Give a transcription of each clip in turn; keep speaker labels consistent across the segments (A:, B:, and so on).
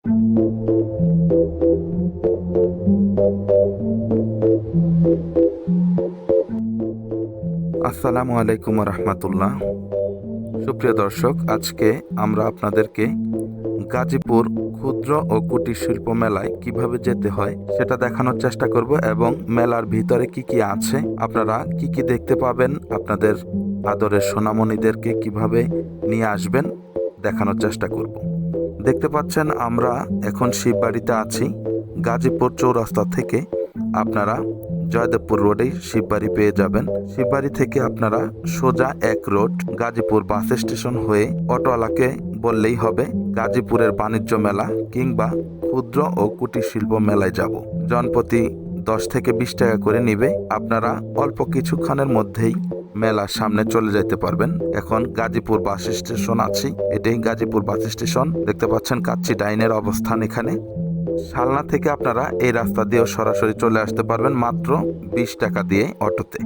A: আসসালামু আলাইকুম রহমতুল্লাহ। সুপ্রিয় দর্শক, আজকে আমরা আপনাদেরকে গাজীপুর ক্ষুদ্র ও কুটির শিল্প মেলায় কিভাবে যেতে হয় সেটা দেখানোর চেষ্টা করব এবং মেলার ভিতরে কি কি আছে, আপনারা কি কি দেখতে পাবেন, আপনাদের আদরের সোনামণিদেরকে কিভাবে নিয়ে আসবেন দেখানোর চেষ্টা করব। দেখতে পাচ্ছেন আমরা এখন শিববাড়িতে আছি। গাজীপুর চৌরাস্তা থেকে আপনারা জয়দেবপুর রোডেই শিববাড়ি পেয়ে যাবেন। শিববাড়ি থেকে আপনারা সোজা এক রোড গাজীপুর বাস স্টেশন হয়ে অটোওয়ালাকে বললেই হবে গাজীপুরের বাণিজ্য মেলা কিংবা ক্ষুদ্র ও কুটির শিল্প মেলায় যাব। জনপ্রতি 10 থেকে 20 টাকা করে নিবে। আপনারা অল্প কিছুক্ষণের মধ্যেই মেলার সামনে চলে যেতে পারবেন। এখন গাজীপুর বাস স্টেশন আছি, এটাই গাজীপুর বাস স্টেশন। দেখতে পাচ্ছেন কাচ্চি ডাইনের অবস্থান এখানে। শালনা থেকে আপনারা এই রাস্তা দিয়েও সরাসরি চলে আসতে পারবেন মাত্র 20 টাকা দিয়ে অটোতে।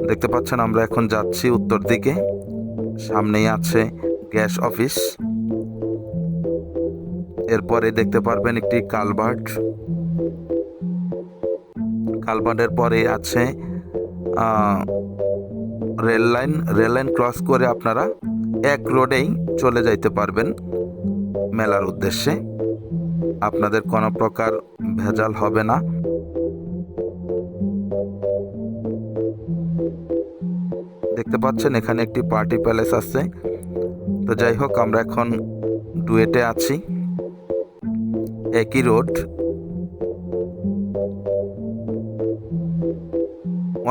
A: দেখতে পাচ্ছেন আমরা এখন যাচ্ছি উত্তর দিকে। সামনেই আছে গ্যাস অফিস। এরপরে দেখতে পারবেন একটি কালভার্ট। কালভার্টের পরে আছে রেল লাইন ক্রস করে আপনারা এক রোডেই চলে যাইতে পারবেন মেলার উদ্দেশ্যে। আপনাদের কোনো প্রকার ভেজাল হবে না। দেখতে পাচ্ছেন এখানে একটি পার্টি প্যালেস আছে। তো যাই হোক, আমরা এখন ডুয়েটে আছি, একই রোড।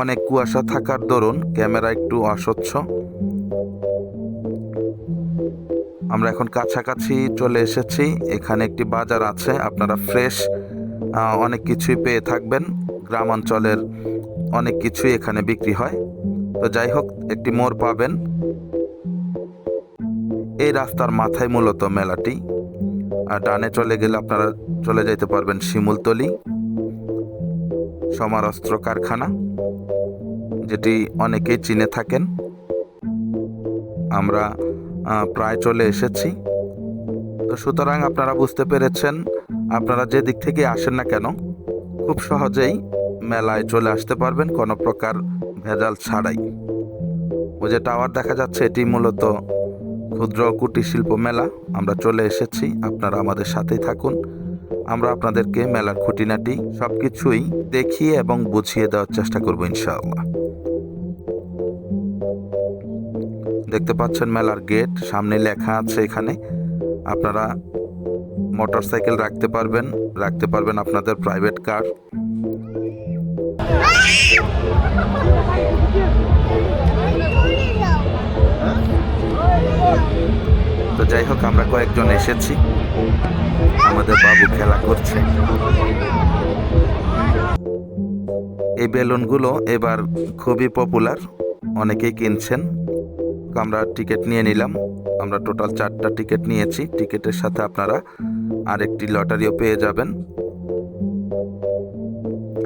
A: অনেক কুয়াশা থাকার দরুন ক্যামেরা একটু অস্বচ্ছ। আমরা এখন কাছাকাছি চলে এসেছি। এখানে একটি বাজার আছে, আপনারা ফ্রেশ অনেক কিছুই পেয়ে থাকবেন। গ্রাম অঞ্চলের অনেক কিছুই এখানে বিক্রি হয়। তো যাই হোক, একটি মোড় পাবেন। এই রাস্তার মাথায় মূলত মেলাটি। আর ডানে চলে গেলে আপনারা চলে যেতে পারবেন শিমুলতলি সমরাস্ত্র কারখানা, যেটি অনেকেই চিনে থাকেন। আমরা প্রায় চলে এসেছি। তো সুতরাং আপনারা বুঝতে পেরেছেন, আপনারা যে দিক থেকে আসেন না কেন খুব সহজেই মেলায় চলে আসতে পারবেন কোনো প্রকার ভেজাল ছাড়াই। ওই যে টাওয়ার দেখা যাচ্ছে, এটি মূলত ক্ষুদ্র কুটির শিল্প মেলা। আমরা চলে এসেছি, আপনারা আমাদের সাথেই থাকুন। আমরা আপনাদেরকে মেলার খুঁটিনাটি সবকিছুই দেখিয়ে এবং বুঝিয়ে দেওয়ার চেষ্টা করব ইনশাআল্লাহ। দেখতে পাচ্ছেন মেলার গেট, সামনে লেখা আছে এখানে আপনারা মোটরসাইকেল রাখতে পারবেন আপনাদের প্রাইভেট কার। তো যাই হোক, আমরা কয়েকজন এসেছি, আমাদের বাবু খেলা করছে। এই বেলুনগুলো এবার খুবই পপুলার, অনেকেই কিনছেন। আমরা টিকিট নিয়ে নিলাম। আমরা টোটাল 4টা টিকিট নিয়েছি। টিকিটের সাথে আপনারা আরেকটি লটারিও পেয়ে যাবেন।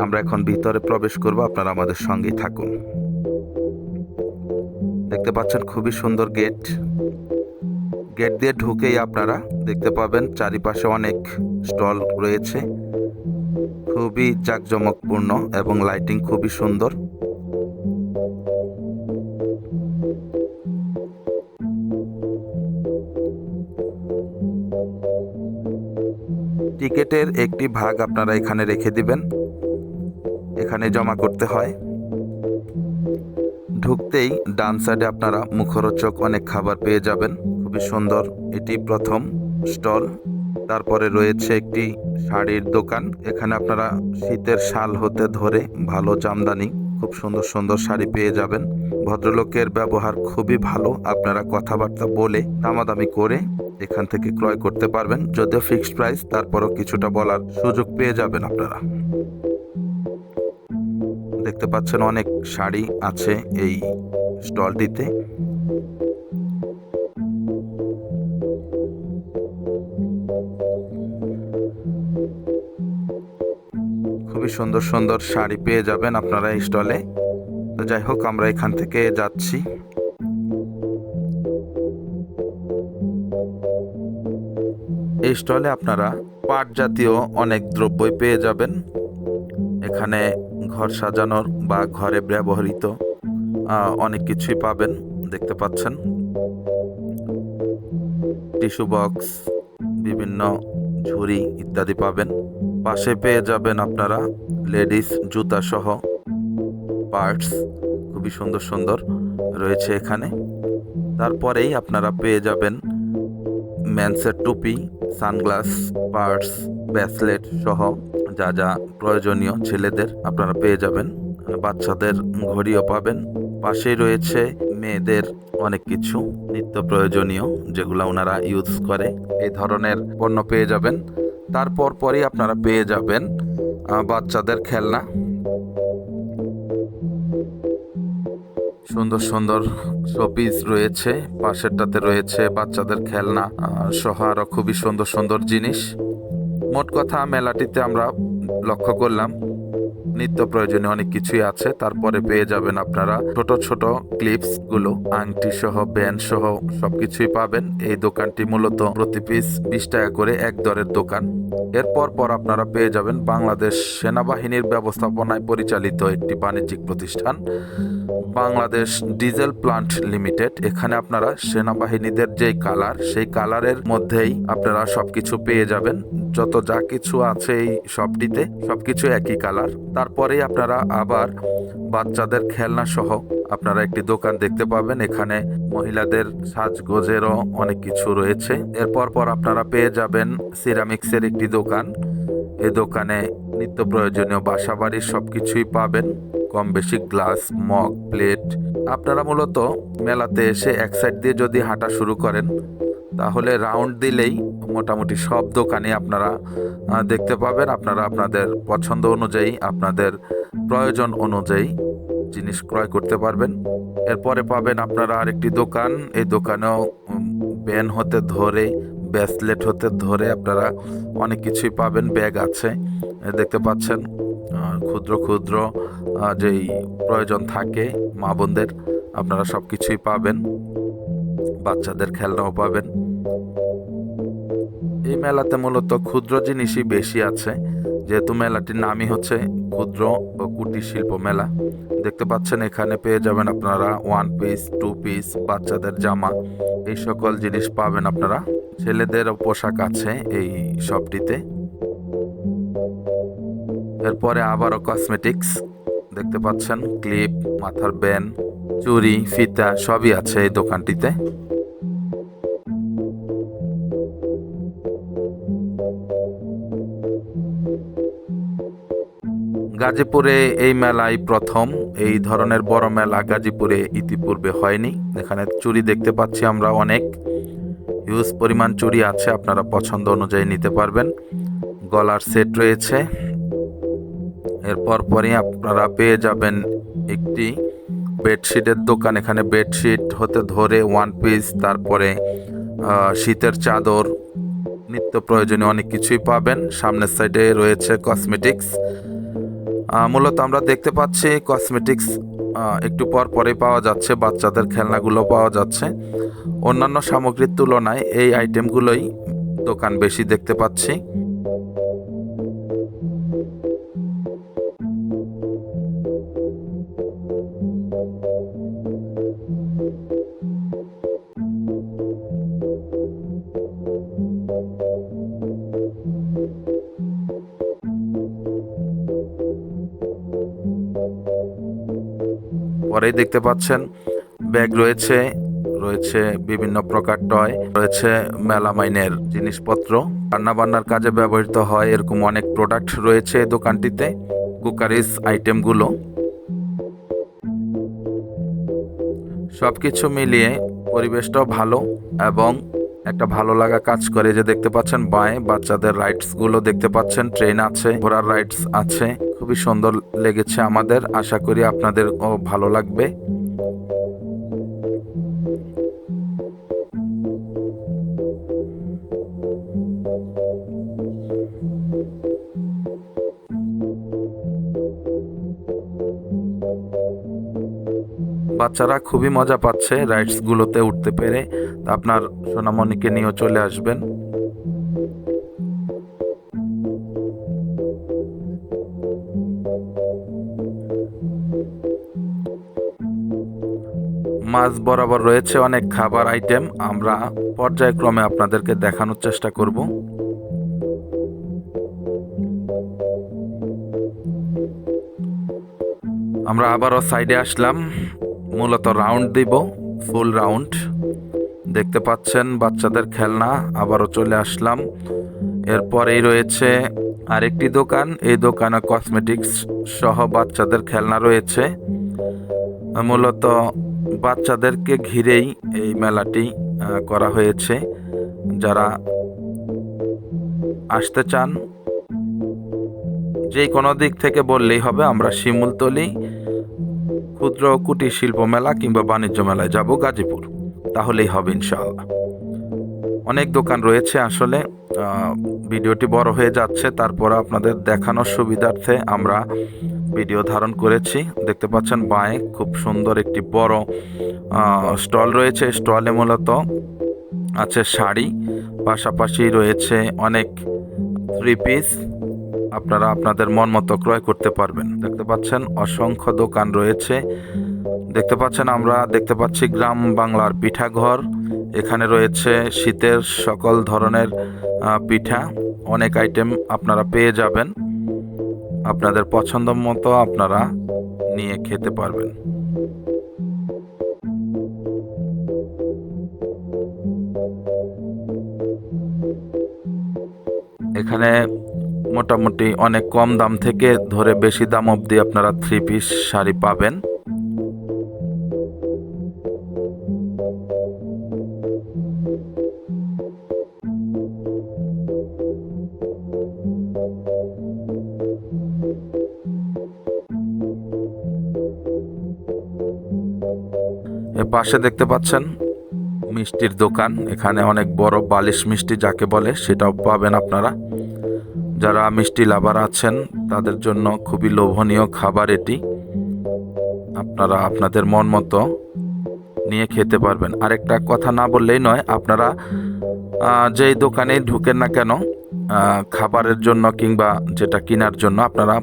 A: আমরা এখন ভিতরে প্রবেশ করব, আপনারা আমাদের সঙ্গেই থাকুন। দেখতে পাচ্ছেন খুবই সুন্দর গেট। গেট দিয়ে ঢুকেই আপনারা দেখতে পাবেন চারিপাশে অনেক স্টল রয়েছে, খুবই জাঁকজমকপূর্ণ এবং লাইটিং খুবই সুন্দর। টিকিটের একটি ভাগ আপনারা এখানে রেখে দিবেন, এখানে জমা করতে হয়। ঢুকতেই ডান সাইডে আপনারা মুখরোচক অনেক খাবার পেয়ে যাবেন, খুবই সুন্দর। এটি প্রথম স্টল। তারপরে রয়েছে একটি শাড়ির দোকান। এখানে আপনারা শীতের শাল হতে ধরে ভালো জামদানি খুব সুন্দর সুন্দর শাড়ি পেয়ে যাবেন। ভদ্রলোকের ব্যবহার খুবই ভালো, আপনারা কথাবার্তা বলে দামাদামি করে এখান থেকে ক্রয় করতে পারবেন। যদিও ফিক্সড প্রাইস, তারপরও কিছুটা বলার সুযোগ পেয়ে যাবেন আপনারা। দেখতে পাচ্ছেন অনেক শাড়ি আছে এই স্টলটিতে। খুবই সুন্দর সুন্দর শাড়ি পেয়ে যাবেন আপনারা এই স্টলে। তো যাই হোক, আমরা এখান থেকে যাচ্ছি। এই স্টলে আপনারা পাট জাতীয় অনেক দ্রব্যই পেয়ে যাবেন। এখানে ঘর সাজানোর বা ঘরে ব্যবহৃত অনেক কিছুই পাবেন, দেখতে পাচ্ছেন। টিস্যু বক্স, বিভিন্ন ঝুড়ি ইত্যাদি পাবেন। পাশে পেয়ে যাবেন আপনারা লেডিস জুতা সহ পার্টস, খুবই সুন্দর সুন্দর রয়েছে এখানে। তারপরেই আপনারা পেয়ে যাবেন মেন্সের টুপি, সানগ্লাস, পার্টস, ব্রেসলেট সহ যা যা প্রয়োজনীয় ছেলেদের আপনারা পেয়ে যাবেন। বাচ্চাদের ঘড়িও পাবেন। পাশেই রয়েছে মেয়েদের অনেক কিছু নিত্য প্রয়োজনীয় যেগুলো ওনারা ইউজ করে, এই ধরনের পণ্য পেয়ে যাবেন। তারপর পরই আপনারা পেয়ে যাবেন বাচ্চাদের খেলনা। সুন্দর সুন্দর শোপিস রয়েছে, পাশেরটাতে রয়েছে বাচ্চাদের খেলনা সহ আরো খুবই সুন্দর সুন্দর জিনিস। মোট কথা মেলাটিতে আমরা লক্ষ্য করলাম নিত্য প্রয়োজনীয় অনেক কিছুই আছে। তারপরে পেয়ে যাবেন আপনারা ছোট ছোট ক্লিপস গুলো, আংটি সহ ব্যান্ড সহ সবকিছুই পাবেন। এই দোকানটি মূলত প্রতি পিস 20 টাকা করে এক দরের দোকান। এরপর পর আপনারা পেয়ে যাবেন বাংলাদেশ সেনাবাহিনীর ব্যবস্থাপনায় পরিচালিত একটি বাণিজ্যিক প্রতিষ্ঠান, বাংলাদেশ ডিজেল প্লান্ট লিমিটেড। এখানে আপনারা সেনাবাহিনীদের যেই কালার, সেই কালারের মধ্যেই আপনারা সবকিছু পেয়ে যাবেন। যত যা কিছু আছে এই শপটিতে সবকিছু একই কালার। তারপরেই আপনারা আবার বাচ্চাদের খেলনা সহ আপনারা একটি দোকান দেখতে পাবেন। এখানে মহিলাদের সাজগোজেরও অনেক কিছু রয়েছে। এরপর পর আপনারা পেয়ে যাবেন সিরামিক্সের একটি দোকান। এই দোকানে নিত্য প্রয়োজনীয় বাসাবাড়ির সবকিছুই পাবেন, কম বেশি গ্লাস, মগ, প্লেট। আপনারা মূলত মেলাতে এসে এক সাইড দিয়ে যদি হাঁটা শুরু করেন তাহলে রাউন্ড দিলেই মোটামুটি সব দোকানে আপনারা দেখতে পাবেন। আপনারা আপনাদের পছন্দ অনুযায়ী, আপনাদের প্রয়োজন অনুযায়ী জিনিস ক্রয় করতে পারবেন। এরপরে পাবেন আপনারা আরেকটি দোকান। এই দোকানেও ব্যান হতে ধরে, ব্রেসলেট হতে ধরে আপনারা অনেক কিছুই পাবেন। ব্যাগ আছে, দেখতে পাচ্ছেন। ক্ষুদ্র ক্ষুদ্র যেই প্রয়োজন থাকে মা বোনদের, আপনারা সব কিছুই পাবেন। বাচ্চাদের খেলনাও পাবেন। এই মেলাতে মূলত ক্ষুদ্র জিনিসই বেশি আছে, যেহেতু মেলাটির নামই হচ্ছে ক্ষুদ্র ও কুটির শিল্প মেলা। দেখতে পাচ্ছেন এখানে পেয়ে যাবেন আপনারা 1 পিস, 2 পিস, বাচ্চাদের জামা, এই সকল জিনিস পাবেন আপনারা। ছেলেদেরও পোশাক আছে এই শপটিতে। এরপরে আবারও কসমেটিক্স দেখতে পাচ্ছেন, ক্লিপ, মাথার ব্যান্ড, চুড়ি, ফিতা সবই আছে এই দোকানটিতে। গাজীপুরে এই মেলায় প্রথম। এই ধরনের বড় মেলা গাজীপুরে ইতিপূর্বে হয়নি। এখানে চুড়ি দেখতে পাচ্ছি আমরা, অনেক হিউজ পরিমাণ চুড়ি আছে, আপনারা পছন্দ অনুযায়ী নিতে পারবেন। গলার সেট রয়েছে। এরপর পরই আপনারা পেয়ে যাবেন একটি বেডশিটের দোকান। এখানে বেডশিট হতে ধরে 1 পিস, তারপরে শীতের চাদর, নিত্য প্রয়োজনীয় অনেক কিছুই পাবেন। সামনের সাইডে রয়েছে কসমেটিক্স। মূলত আমরা দেখতে পাচ্ছি কসমেটিক্স একটু পর পরে পাওয়া যাচ্ছে, বাচ্চাদের খেলনাগুলো পাওয়া যাচ্ছে। অন্যান্য সামগ্রীর তুলনায় এই আইটেমগুলোই দোকান বেশি দেখতে পাচ্ছি। পরেই দেখতে পাচ্ছেন ব্যাগ রয়েছে, রয়েছে বিভিন্ন প্রকার টয়, রয়েছে মেলামাইনের জিনিসপত্র, রান্নাবান্নার কাজে ব্যবহৃত হয় এরকম অনেক প্রোডাক্ট রয়েছে এই দোকানটিতে। কুকারিজ আইটেমগুলো সবকিছু মিলিয়ে পরিবেশটাও ভালো এবং একটা ভালো লাগা কাজ করে। যে দেখতে পাচ্ছেন বাঁয়ে বাচ্চাদের রাইডস গুলো দেখতে পাচ্ছেন, ট্রেন আছে, ঘোড়ার রাইডস আছে, খুবই সুন্দর লেগেছে আমাদের। আশা করি আপনাদেরও ভালো লাগবে। বাচ্চারা খুবই মজা পাচ্ছে রাইডস গুলোতে উঠতে পেরে। আপনার সোনামণিকে নিয়েও চলে আসবেন। মাঝ বরাবর রয়েছে অনেক খাবার আইটেম, আমরা পর্যায়ক্রমে আপনাদেরকে দেখানোর চেষ্টা করব। আমরা আবারও সাইডে আসলাম, মূলত রাউন্ড দিব, ফুল রাউন্ড। দেখতে পাচ্ছেন বাচ্চাদের খেলনা, আবারও চলে আসলাম। এরপরেই রয়েছে আরেকটি দোকান, এই দোকানে কসমেটিক্স সহ বাচ্চাদের খেলনা রয়েছে। মূলত বাচ্চাদেরকে ঘিরেই এই মেলাটি করা হয়েছে। যারা আসতে চান যে কোনো দিক থেকে বললেই হবে, আমরা শিমুলতলি ক্ষুদ্র কুটির শিল্প মেলা কিংবা বাণিজ্য মেলায় যাব গাজীপুর, তাহলেই হবে ইনশাআল্লাহ। অনেক দোকান রয়েছে, আসলে ভিডিওটি বড় হয়ে যাচ্ছে, তারপর আপনাদের দেখানোর সুবিধার্থে আমরা ভিডিও ধারণ করেছি। দেখতে পাচ্ছেন বাঁয়ে খুব সুন্দর একটি বড় স্টল রয়েছে। স্টলে মূলত আছে শাড়ি, পাশাপাশি রয়েছে অনেক থ্রি পিস, আপনারা আপনাদের মন মতো ক্রয় করতে পারবেন। দেখতে পাচ্ছেন অসংখ্য দোকান রয়েছে। দেখতে পাচ্ছেন আমরা দেখতে পাচ্ছি গ্রাম বাংলার পিঠাঘর। এখানে রয়েছে শীতের সকল ধরনের পিঠা, অনেক আইটেম আপনারা পেয়ে যাবেন। আপনাদের পছন্দ মতো আপনারা নিয়ে খেতে পারবেন। এখানে মোটামুটি অনেক কম দাম থেকে ধরে বেশি দাম অবধি আপনারা থ্রি পিস শাড়ি পাবেন। এর পাশে দেখতে পাচ্ছেন মিষ্টির দোকান, এখানে অনেক বড় বালিশ মিষ্টি যাকে বলে সেটাও পাবেন আপনারা। যারা মিষ্টি লাভার আছেন তাদের জন্য খুবই লোভনীয় খাবার এটি, আপনারা আপনাদের মন মতো নিয়ে খেতে পারবেন। আরেকটা কথা না বললেই নয়, আপনারা যেই দোকানে ঢুকেন না কেন খাবারের জন্য কিংবা যেটা কেনার জন্য, আপনারা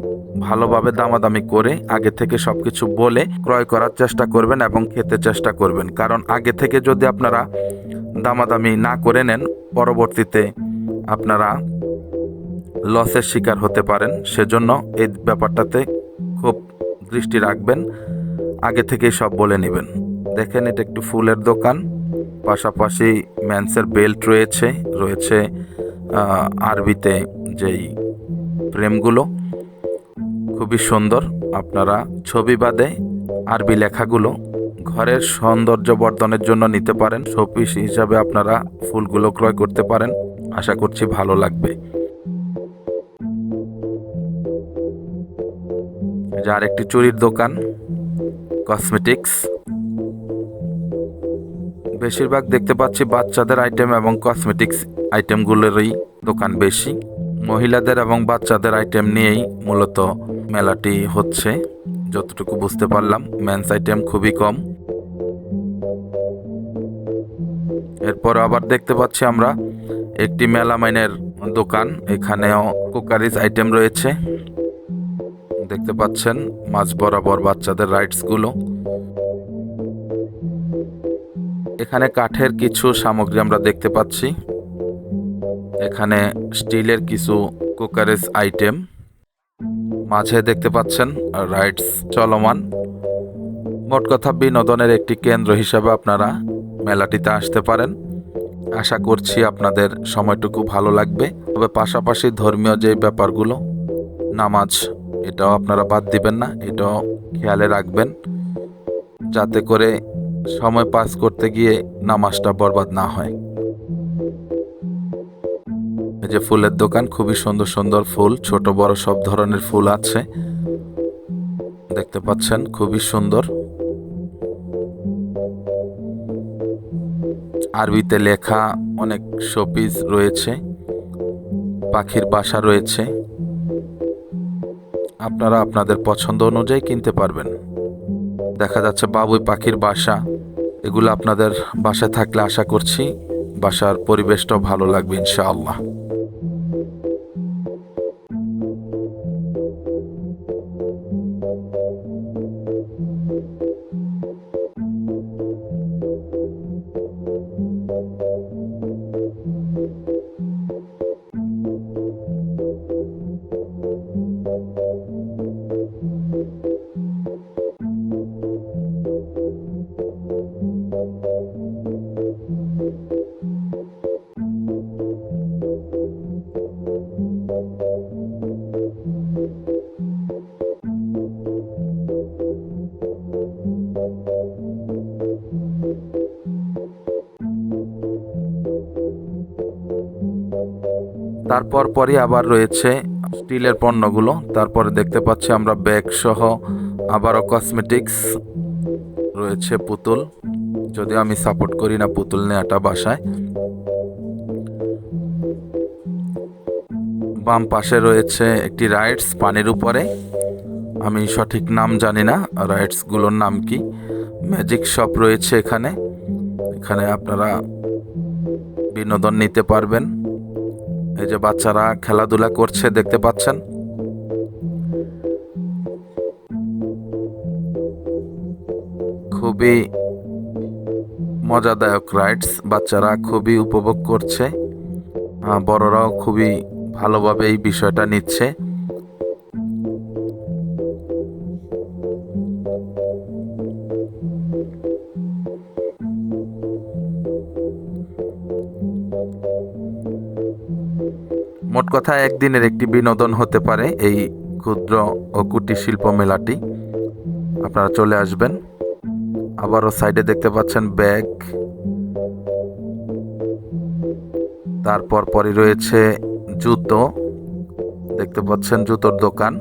A: ভালোভাবে দামাদামি করে আগে থেকে সবকিছু বলে ক্রয় করার চেষ্টা করবেন এবং খেতে চেষ্টা করবেন। কারণ আগে থেকে যদি আপনারা দামাদামি না করে নেন, পরবর্তীতে আপনারা লসের শিকার হতে পারেন। সেজন্য এই ব্যাপারটাতে খুব দৃষ্টি রাখবেন, আগে থেকেই সব বলে নেবেন। দেখেন এটা একটু ফুলের দোকান, পাশাপাশি ম্যান্সের বেল্ট রয়েছে আরবিতে যেই ফ্রেমগুলো খুবই সুন্দর। আপনারা ছবি বাদে আরবি লেখাগুলো ঘরের সৌন্দর্য বর্ধনের জন্য নিতে পারেন, শোপিস হিসাবে আপনারা ফুলগুলো ক্রয় করতে পারেন। আশা করছি ভালো লাগবে। যার একটি চুরির দোকান, কসমেটিক্স, বেশিরভাগ দেখতে পাচ্ছি বাচ্চাদের আইটেম এবং কসমেটিক্স আইটেমগুলোরই দোকান বেশি। মহিলাদের এবং বাচ্চাদের আইটেম নিয়েই মূলত মেলাটি হচ্ছে, যতটুকু বুঝতে পারলাম। মেন্স আইটেম খুবই কম। এরপর আবার দেখতে পাচ্ছি আমরা একটি মেলামাইনের দোকান, এখানেও কুকারিজ আইটেম রয়েছে। দেখতে পাচ্ছেন মাঝ বরাবর বাচ্চাদের রাইডসগুলো। এখানে কাঠের কিছু সামগ্রী আমরা দেখতে পাচ্ছি। এখানে স্টিলের কিছু কুকারেজ আইটেম, মাঝে দেখতে পাচ্ছেন রাইডস চলমান। মোট কথা বিনোদনের একটি কেন্দ্র হিসেবে আপনারা মেলাটিতে আসতে পারেন। আশা করছি আপনাদের সময়টুকু ভালো লাগবে। তবে পাশাপাশি ধর্মীয় যে ব্যাপারগুলো, নামাজ, এটাও আপনারা বাদ দিবেন না, এটাও খেয়ালে রাখবেন, যাতে করে সময় পাস করতে গিয়ে নামাজটা বরবাদ না হয়। এই যে ফুলের দোকান, খুবই সুন্দর সুন্দর ফুল, ছোট বড় সব ধরনের ফুল আছে। দেখতে পাচ্ছেন খুবই সুন্দর, আরবিতে লেখা অনেক শোপিস রয়েছে, পাখির বাসা রয়েছে। আপনারা আপনাদের পছন্দ অনুযায়ী কিনতে পারবেন। দেখা যাচ্ছে বাবুই পাখির বাসা, এগুলো আপনাদের বাসায় থাকলে আশা করছি বাসার পরিবেশটাও ভালো লাগবে ইনশাআল্লাহ। তারপর পরই আবার রয়েছে স্টিলের পণ্যগুলো। তারপরে দেখতে পাচ্ছি আমরা ব্যাগ সহ আবারও কসমেটিক্স রয়েছে, পুতুল, যদিও আমি সাপোর্ট করি না পুতুল নেওয়াটা বাসায়। বাম পাশে রয়েছে একটি রাইডস পানির উপরে, আমি সঠিক নাম জানি না রাইডসগুলোর নাম কি। ম্যাজিক শপ রয়েছে এখানে, এখানে আপনারা বিনোদন নিতে পারবেন। এই যে বাচ্চারা খেলাধুলা করছে দেখতে পাচ্ছেন। খুবই মজাদায়ক রাইডস, বাচ্চারা খুবই উপভোগ করছে, বড়রাও খুবই ভালোভাবে এই বিষয়টা নিচ্ছে। মোট কথা একদিনের একটি বিনোদন হতে পারে এই ক্ষুদ্র ও কুটির শিল্প মেলাটি। আপনারা চলে আসবেন। আবারও সাইডে দেখতে পাচ্ছেন ব্যাগ, তারপর পরই রয়েছে জুতো, দেখতে পাচ্ছেন জুতোর দোকান।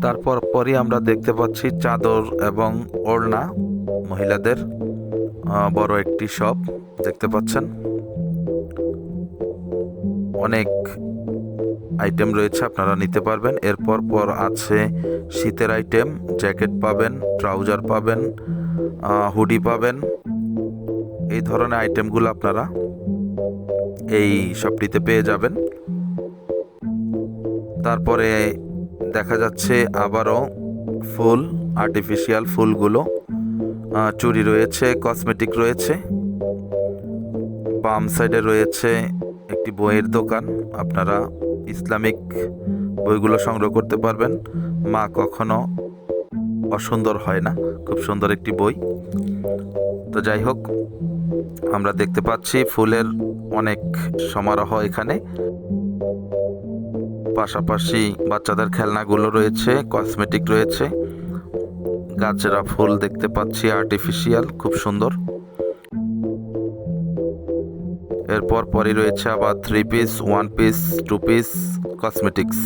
A: তারপর পরই আমরা দেখতে পাচ্ছি চাদর এবং ওড়না, মহিলাদের বড় একটি শপ দেখতে পাচ্ছেন। অনেক আইটেম রয়েছে, আপনারা নিতে পারবেন। এরপর পর আছে শীতের আইটেম, জ্যাকেট পাবেন, ট্রাউজার পাবেন, হুডি পাবেন। এই ধরনের আইটেমগুলো আপনারা এই শপটিতে পেয়ে যাবেন। তারপরে দেখা যাচ্ছে আবারও ফুল, আর্টিফিশিয়াল ফুলগুলো, চুড়ি রয়েছে, কসমেটিক রয়েছে। বাম সাইডে রয়েছে একটি বইয়ের দোকান, আপনারা ইসলামিক বইগুলো সংগ্রহ করতে পারবেন। মা কখনো অসুন্দর হয় না, খুব সুন্দর একটি বই। তো যাই হোক, আমরা দেখতে পাচ্ছি ফুলের অনেক সমারোহ এখানে, পাশাপাশি বাচ্চাদের খেলনাগুলো রয়েছে, কসমেটিক রয়েছে, গাছেরা ফুল দেখতে পাচ্ছি আর্টিফিশিয়াল, খুব সুন্দর। এরপর পরই রয়েছে আবার 3 পিস, 1 পিস, 2 পিস কসমেটিক্স,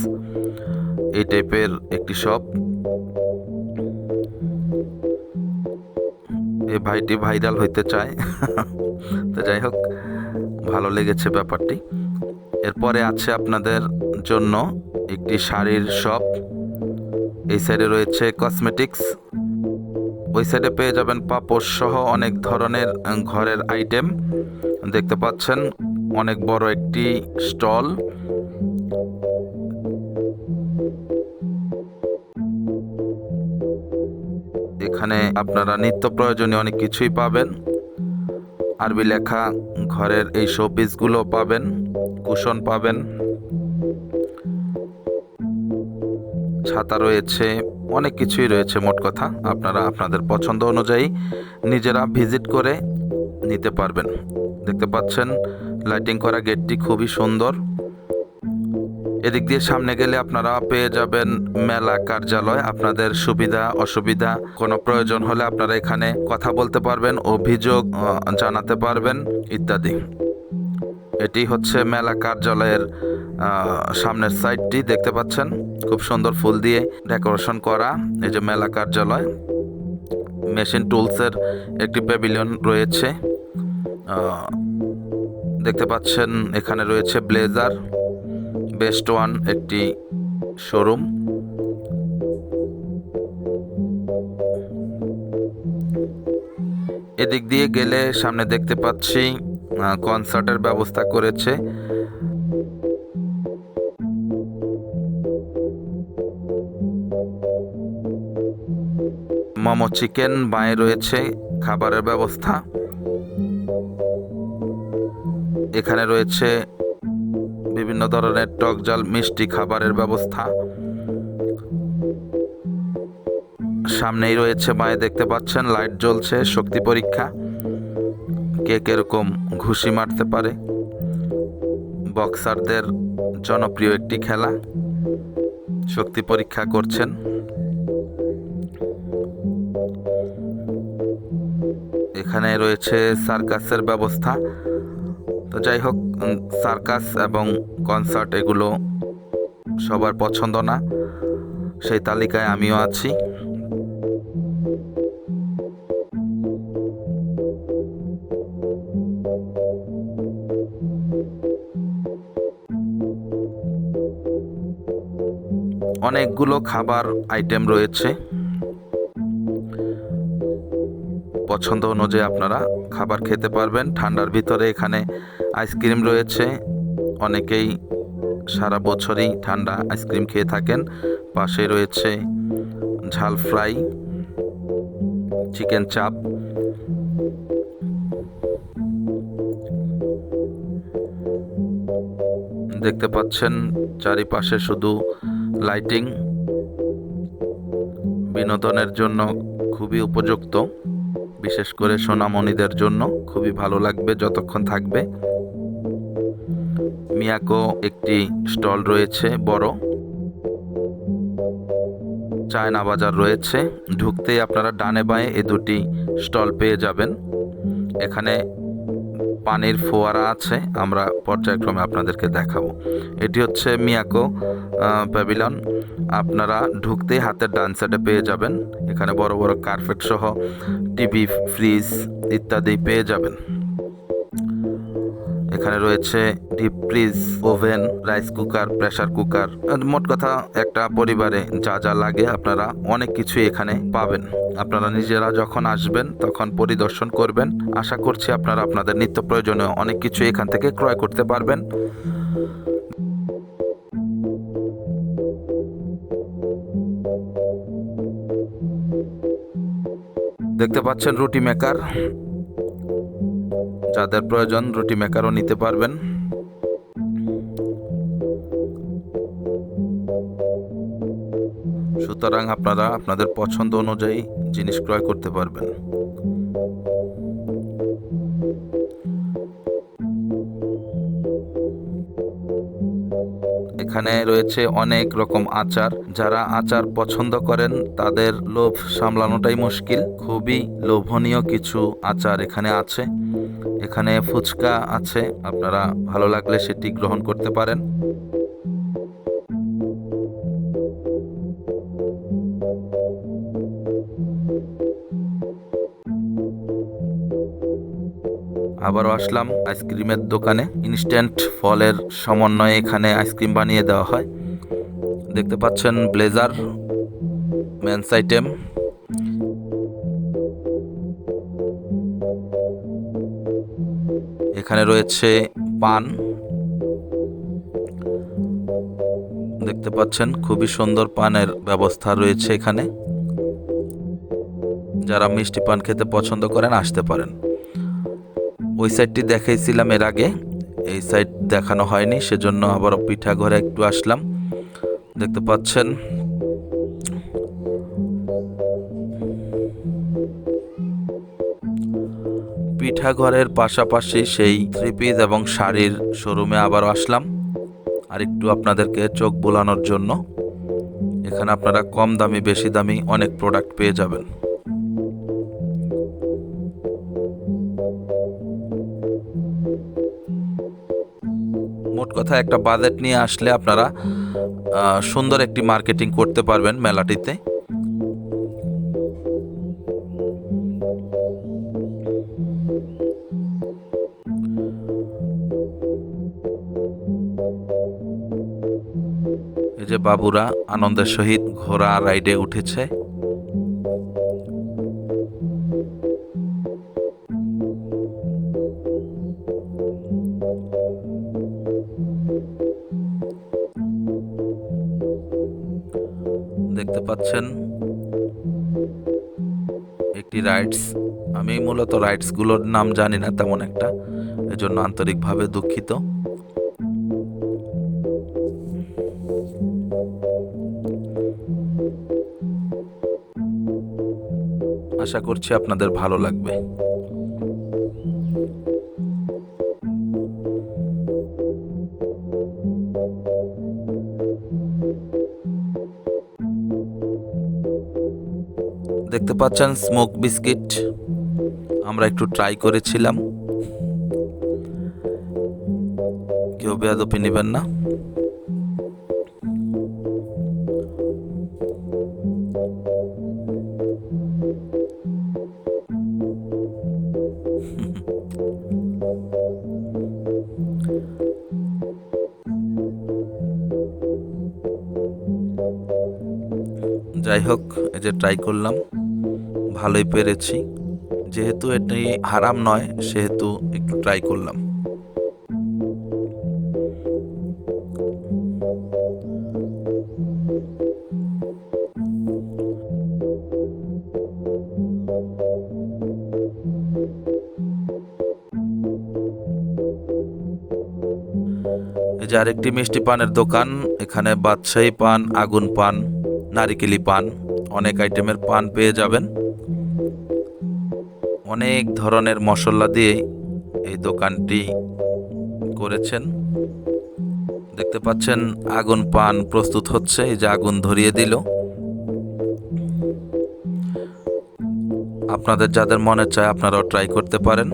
A: এই টাইপের একটি শপ। এই ভাইটি ভাইরাল হইতে চায় তো যাই হোক, ভালো লেগেছে ব্যাপারটি। এরপরে আছে আপনাদের জন্য একটি শাড়ির শপ, এই সাইডে রয়েছে কসমেটিক্স, ওই সাইডে পেয়ে যাবেন পাপোশ সহ অনেক ধরনের ঘরের আইটেম দেখতে পাচ্ছেন। অনেক বড় একটি স্টল, এখানে আপনারা নিত্য প্রয়োজনীয় অনেক কিছুই পাবেন। আরবি লেখা ঘরের এই শোপিসগুলো পাবেন, কুশন পাবেন, ছাতা রয়েছে, অনেক কিছুই রয়েছে। মোট কথা আপনারা আপনাদের পছন্দ অনুযায়ী নিজেরা ভিজিট করে নিতে পারবেন। দেখতে পাচ্ছেন লাইটিং করা গেটটি খুবই সুন্দর। এদিক দিয়ে সামনে গেলে আপনারা পেয়ে যাবেন মেলা কার্যালয়, আপনাদের সুবিধা অসুবিধা কোনো প্রয়োজন হলে আপনারা এখানে কথা বলতে পারবেন, অভিযোগ জানাতে পারবেন ইত্যাদি। এটি হচ্ছে মেলা কার্যালয়ের সামনের সাইডটি দেখতে পাচ্ছেন, খুব সুন্দর ফুল দিয়ে ডেকোরেশন করা। এই যে মেলা কার্যালয়, মেশিন টুলসের একটি প্যাভিলিয়ন রয়েছে দেখতে পাচ্ছেন। এখানে রয়েছে ব্লেজার, বেস্ট ওয়ান একটি শোরুম। এদিক দিয়ে গেলে সামনে দেখতে পাচ্ছি কনসার্টের ব্যবস্থা করেছে। মোমো চিকেন, বাঁয়ে রয়েছে খাবারের ব্যবস্থা। এখানে রয়েছে বিভিন্ন ধরনের টক ঝাল মিষ্টি খাবারের ব্যবস্থা। সামনেই রয়েছে, বাঁয়ে দেখতে পাচ্ছেন লাইট জ্বলছে, শক্তি পরীক্ষা, কে কিরকম ঘুষি মারতে পারে। বক্সারদের জনপ্রিয় একটি খেলা, শক্তি পরীক্ষা করছেন। এখানে রয়েছে সার্কাসের ব্যবস্থা। তো যাই হোক, সার্কাস এবং কনসার্ট এগুলো সবার পছন্দ না, সেই তালিকায় আমিও আছি। অনেকগুলো খাবার আইটেম রয়েছে, পছন্দ অনুযায়ী আপনারা খাবার খেতে পারবেন। ঠান্ডার ভিতরে এখানে আইসক্রিম রয়েছে, অনেকেই সারা বছরই ঠান্ডা আইসক্রিম খেয়ে থাকেন। পাশে রয়েছে ঝাল ফ্রাই, চিকেন চাপ। দেখতে পাচ্ছেন চারিপাশে শুধু লাইটিং, বিনোদনের জন্য খুবই উপযুক্ত, বিশেষ করে সোনামণিদের জন্য খুবই ভালো লাগবে যতক্ষণ থাকবে। মিয়াকো একটি স্টল রয়েছে বড়, চায়না বাজার রয়েছে। ঢুকতেই আপনারা ডানে বাঁয়ে এই দুটি স্টল পেয়ে যাবেন। এখানে পানির ফোয়ারা আছে, আমরা পর্যায়ক্রমে আপনাদেরকে দেখাবো। এটি হচ্ছে মিয়াকো প্যাভিলিয়ন। আপনারা ঢুকতেই হাতের ডান সাইডে পেয়ে যাবেন, এখানে বড় বড় কার্পেট সহ টিভি, ফ্রিজ ইত্যাদি পেয়ে যাবেন। এখানে রয়েছে deep fridge, oven, rice cooker, pressure cooker, মোট কথা একটা পরিবারে যা যা লাগে আপনারা অনেক কিছু এখানে পাবেন। আপনারা নিজেরা যখন আসবেন তখন পরিদর্শন করবেন। আশা করছি আপনারা আপনাদের নিত্য প্রয়োজনীয় অনেক কিছু এখান থেকে ক্রয় করতে পারবেন। দেখতে পাচ্ছেন রুটি মেকার, যাদের প্রয়োজন রুটি মেকারও নিতে পারবেন। সুতরাং আপনারা আপনাদের পছন্দ অনুযায়ী জিনিস ক্রয় করতে পারবেন। এখানে রয়েছে অনেক রকম আচার, যারা আচার পছন্দ করেন তাদের লোভ সামলানোটাই মুশকিল। খুবই লোভনীয় কিছু আচার এখানে আছে। এখানে ফুচকা আছে, আপনারা ভালো লাগলে সেটি গ্রহণ করতে পারেন। আবারও আসলাম আইসক্রিমের দোকানে। ইনস্ট্যান্ট ফলের সমন্বয়ে এখানে আইসক্রিম বানিয়ে দেওয়া হয়। দেখতে পাচ্ছেন ব্লেজার, মেন্স আইটেম। এখানে রয়েছে পান, দেখতে পাচ্ছেন খুবই সুন্দর পানের ব্যবস্থা রয়েছে এখানে। যারা মিষ্টি পান খেতে পছন্দ করেন আসতে পারেন। ওই সাইডটি দেখাইছিলাম এর আগে, এই সাইড দেখানো হয়নি, সেজন্য আবারও পিঠা ঘরে একটু আসলাম। দেখতে পাচ্ছেন পিঠা ঘরের পাশাপাশি সেই থ্রি পিস এবং শাড়ির শোরুমে আবারও আসলাম আর একটু আপনাদেরকে চোখ বোলানোর জন্য। এখানে আপনারা কম দামি বেশি দামি অনেক প্রোডাক্ট পেয়ে যাবেন। মোট কথা একটা বাজেট নিয়ে আসলে আপনারা সুন্দর একটি মার্কেটিং করতে পারবেন মেলাটিতে। এই যে বাবুরা আনন্দের সহিত ঘোড়া রাইডে উঠেছে। দেখতে পাচ্ছেন একটি রাইডস। আমি মূলত রাইডসগুলোর নাম জানি না তেমন একটা, এজন্য আন্তরিকভাবে দুঃখিত। আশা করছি আপনাদের ভালো লাগবে। দেখতে পাচ্ছেন স্মোক বিস্কিট, আমরা একটু ট্রাই করেছিলাম, কেউ বেয়াদপি নেবেন না। যাই হোক, এই যে ট্রাই করলাম, ভালোই পেরেছি। যেহেতু এটি হারাম নয় সেহেতু একটু ট্রাই করলাম। এই যে আরেকটি মিষ্টি পানের দোকান, এখানে বাদশাহী পান, আগুন পান, নারিকেলি পান, অনেক আইটেমের পান পেয়ে যাবেন। অনেক ধরনের মশলা দিয়ে এই দোকানটি করেছেন। দেখতে পাচ্ছেন আগুন পান প্রস্তুত হচ্ছে, এই যে আগুন ধরিয়ে দিল। আপনাদের যাদের মনে চায় আপনারাও ট্রাই করতে পারেন।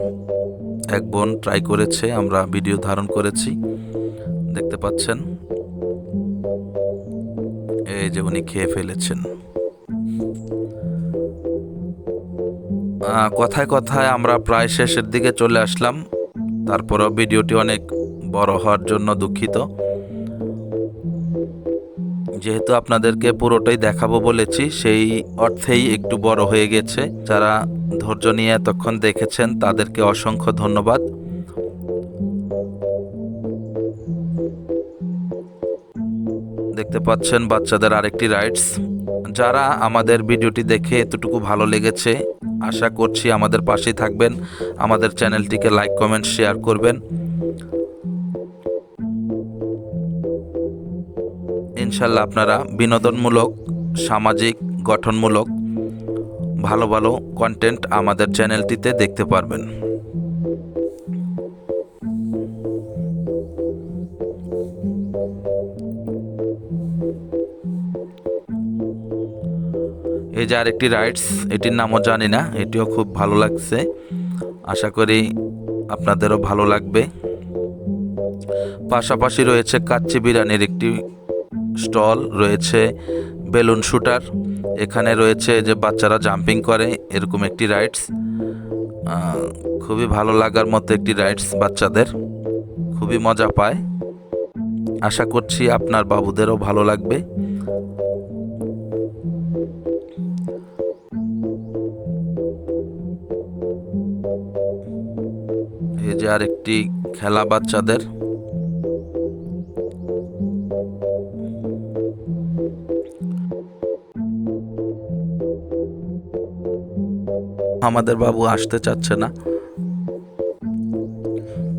A: এক বোন ট্রাই করেছে, আমরা ভিডিও ধারণ করেছি, দেখতে পাচ্ছেন। এই যে উনি খেয়ে ফেলেছেন। কথায় কথায় আমরা প্রায় শেষের দিকে চলে আসলাম, তারপরও ভিডিওটি অনেক বড় হওয়ার জন্য দুঃখিত। যেহেতু আপনাদেরকে পুরোটাই দেখাবো বলেছি, সেই অর্থেই একটু বড় হয়ে গেছে। যারা ধৈর্য নিয়ে এতক্ষণ দেখেছেন তাদেরকে অসংখ্য ধন্যবাদ। দেখতে পাচ্ছেন বাচ্চাদের আরেকটি রাইডস। যারা আমাদের ভিডিওটি দেখে এতটুকু ভালো লেগেছে, আশা করছি আমাদের পাশেই থাকবেন, আমাদের চ্যানেলটিকে লাইক, কমেন্ট, শেয়ার করবেন। ইনশাল্লাহ আপনারা বিনোদনমূলক, সামাজিক, গঠনমূলক ভালো ভালো কন্টেন্ট আমাদের চ্যানেলটিতে দেখতে পারবেন। এই যে আরেকটি রাইডস, এটির নামও জানি না, এটিও খুব ভালো লাগছে, আশা করি আপনাদেরও ভালো লাগবে। পাশাপাশি রয়েছে কাচ্চি বিরিয়ানির একটি স্টল, রয়েছে বেলুন শুটার, এখানে রয়েছে যে বাচ্চারা জাম্পিং করে এরকম একটি রাইডস, খুবই ভালো লাগার মতো একটি রাইডস, বাচ্চাদের খুবই মজা পায়। আশা করছি আপনার বাবুদেরও ভালো লাগবে। এই যে আরেকটি খেলা বাচ্চাদের, আমাদের বাবু আসতে চাচ্ছে না,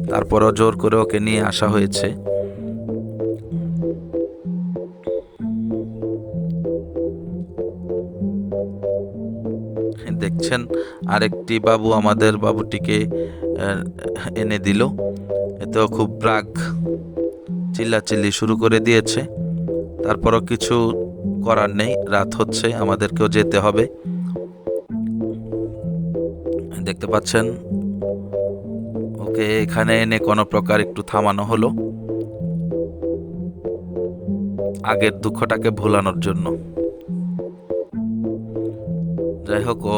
A: তারপরও জোর করে ওকে নিয়ে আসা হয়েছে। দেখছেন আরেকটি বাবু আমাদের বাবুটিকে এনে দিল, এতেও খুব রাগ, চিল্লাচিল্লি শুরু করে দিয়েছে। তারপরও কিছু করার নেই, রাত হচ্ছে, আমাদেরকেও যেতে হবে। দেখতে পাচ্ছেন ওকে এখানে এনে কোনো প্রকার একটু থামানো হলো, আগের দুঃখটাকে ভোলানোর জন্য। যাই হোক, ও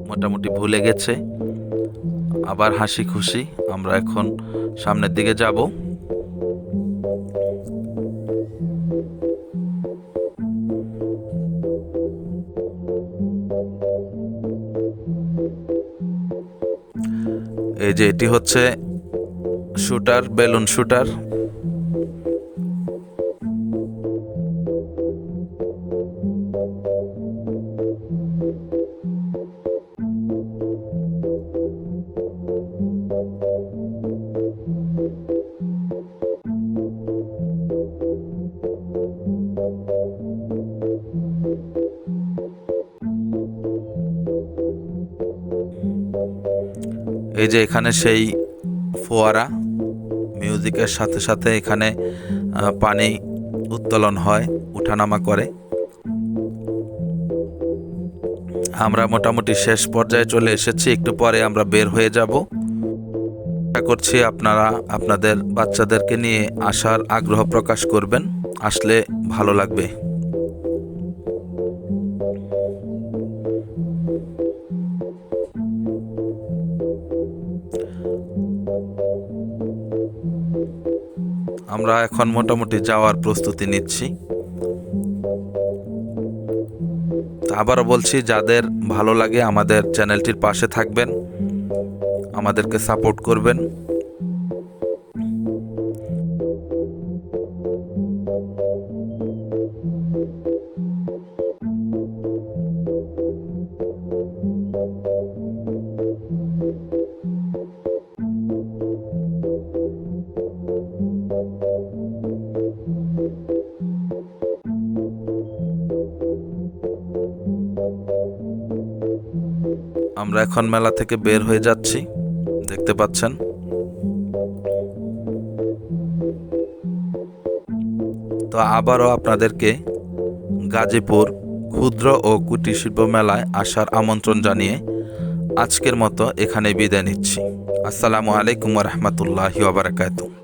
A: মোটামুটি ভুলে গেছে, আবার হাসি খুশি আমরা এখন সামনের দিকে যাব। এই যে এটি হচ্ছে শুটার, বেলুন শুটার। এই যে এখানে সেই ফোয়ারা, মিউজিকের সাথে সাথে এখানে পানি উত্তোলন হয়, উঠানামা করে। আমরা মোটামুটি শেষ পর্যায়ে চলে এসেছি, একটু পরে আমরা বের হয়ে যাব। আশা করছি আপনারা আপনাদের বাচ্চাদেরকে নিয়ে আসার আগ্রহ প্রকাশ করবেন, আসলে ভালো লাগবে। আমরা এখন মোটামুটি যাওয়ার প্রস্তুতি নিচ্ছি। আবারও বলছি, যাদের ভালো লাগে আমাদের চ্যানেলটির পাশে থাকবেন, আমাদেরকে সাপোর্ট করবেন। আমরা এখন মেলা থেকে বের হয়ে যাচ্ছি, দেখতে পাচ্ছেন। তো আবারও আপনাদেরকে গাজীপুর ক্ষুদ্র ও কুটির শিল্প মেলায় আসার আমন্ত্রণ জানিয়ে আজকের মতো এখানে বিদায় নিচ্ছি। আসসালামু আলাইকুম ওয়া রাহমাতুল্লাহি ওয়া বারাকাতুহু।